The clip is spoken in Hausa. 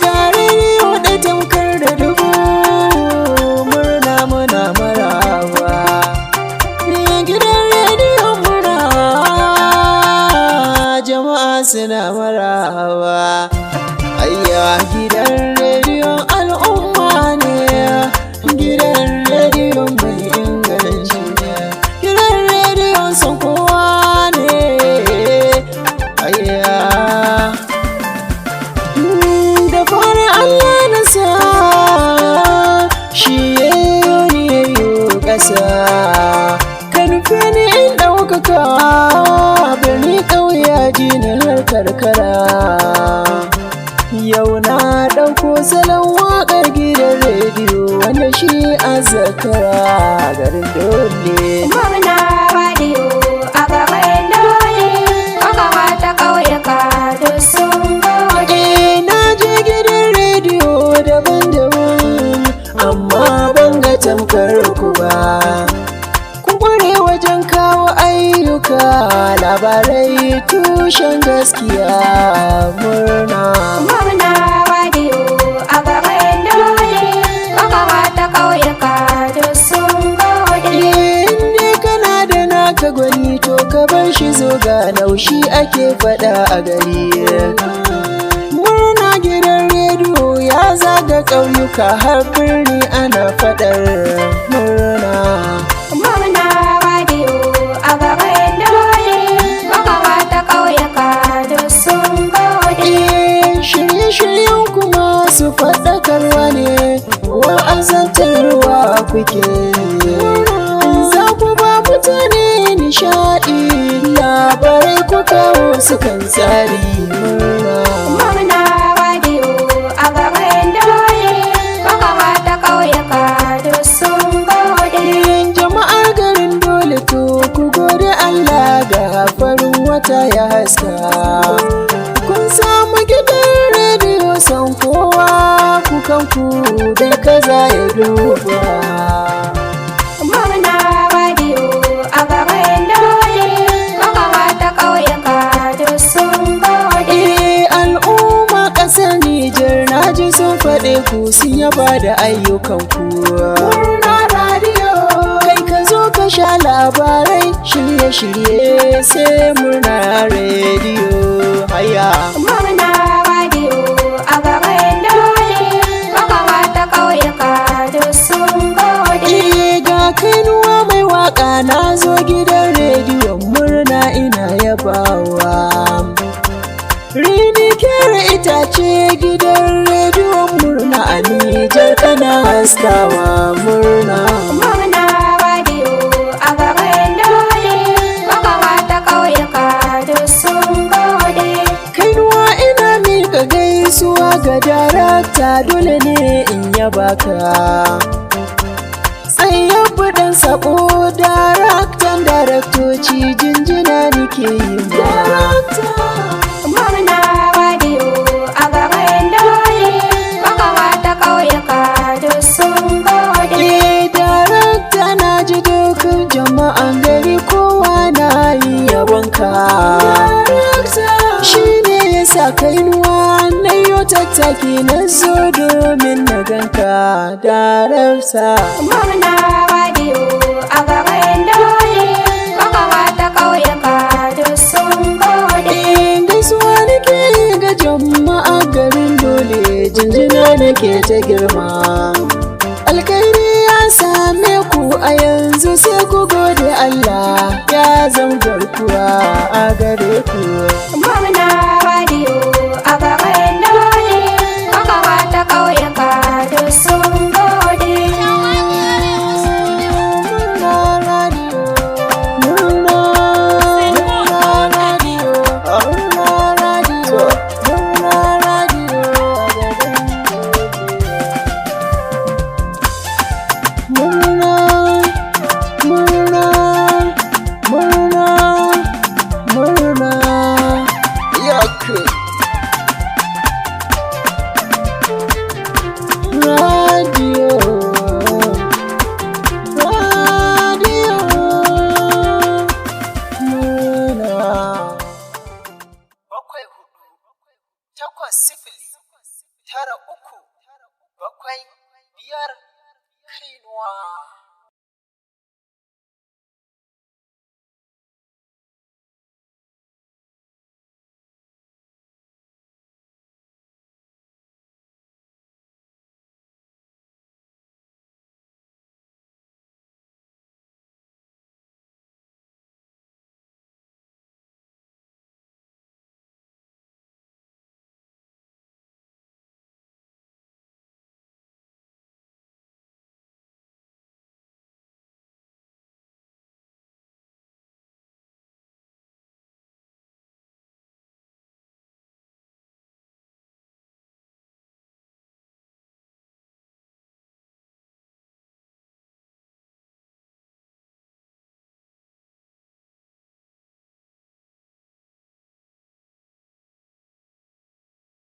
ga rediyo da tamkar da dubu, murna muna maraba. Gidan rediyo muna, jama'a suna maraba. Ayya gidan rediyon al'umma ne, gidan rediyon mai inganci ne, gidan rediyon son kowa ne. Ayya da fara Allah na sa shi yayo ni yayo ƙasa, ka nufe ni in ɗaukaka birni ƙauye jinin karkara. Yau na ɗauko salon waƙar gidan rediyo wanda shi a zakara garin dole. Murna radiyo a garin dole, makamata ƙauyuka duk sun gode. Na je gidan rediyo daban-daban amma ban ga tamkar ku ba. Kun ƙware wajen kawo ayyuka, labarai tushen gaskiya. Murna radiyo a garin dole, makamata ƙauyuka duk sun gode. inda kana da naka gwani to ka bar shi zo ga laushi ake faɗa a gari. Murna gidan rediyo ya zaga ƙauyuka har birni ana faɗar murna. radiyo a garin dole, makamata ƙauyuka duk sun gode. Shirye-shiryen kuma su faɗakarwa ne, wa'azantarwa kuke. Za ku ba mutane nishaɗi, labarai ku kawo su kan tsari. Murna radiyo a garin dole, makamata ƙauyuka duk sun gode. Jama'ar garin dole to ku gode Allah ga farin wata ya haska. Kun samu gidan rediyo son kowa, kukanku da kaza ya duba. Murna radiyo a garin dole, makamata ƙauyuka duk sun gode. Al'umma ƙasar Nijar na ji sun faɗe ku sun yaba da ayyukanku. Murna radiyo kai ka zo ka sha labarai, shirye-shirye sai murna rediyo. Haya Murna radiyo a garin dole, makamata ƙauyuka duk sun gode. ga kainuwa mai waka na zo gidan rediyon murna ina yabawa. Rini kere itace gidan rediyon murna a Nijar kana haskawa. Murna radiyo a garin dole, makamata ƙauyuka duk sun gode. kainuwa ina mika gaisuwa ga darakta, dole ne in yaba ka. Tsayen buɗin sabo daraktoci jinjina nike yi ma. Murna radiyo a garin dole, makamata ƙauyuka duk sun gode. Darakta na ji dukkan jama'an gari kowa na yi yabonka. Shi ne ya sa kainuwa na yo tattaki na zo domin na ganka darakta. Murna radiyo a garin dole, makamata ƙauyuka duk sun gode. Gaisuwa nake ga jama'a garin dole, jinjina nake ta girma. Alkairi ya same ku a yanzu sai ku gode Allah ya zama garkuwa a gare ku. Murna radiyo a garin dole, makamata ƙauyuka duk sun gode. takwas sifili tara uku bakwai biyar kainuwa.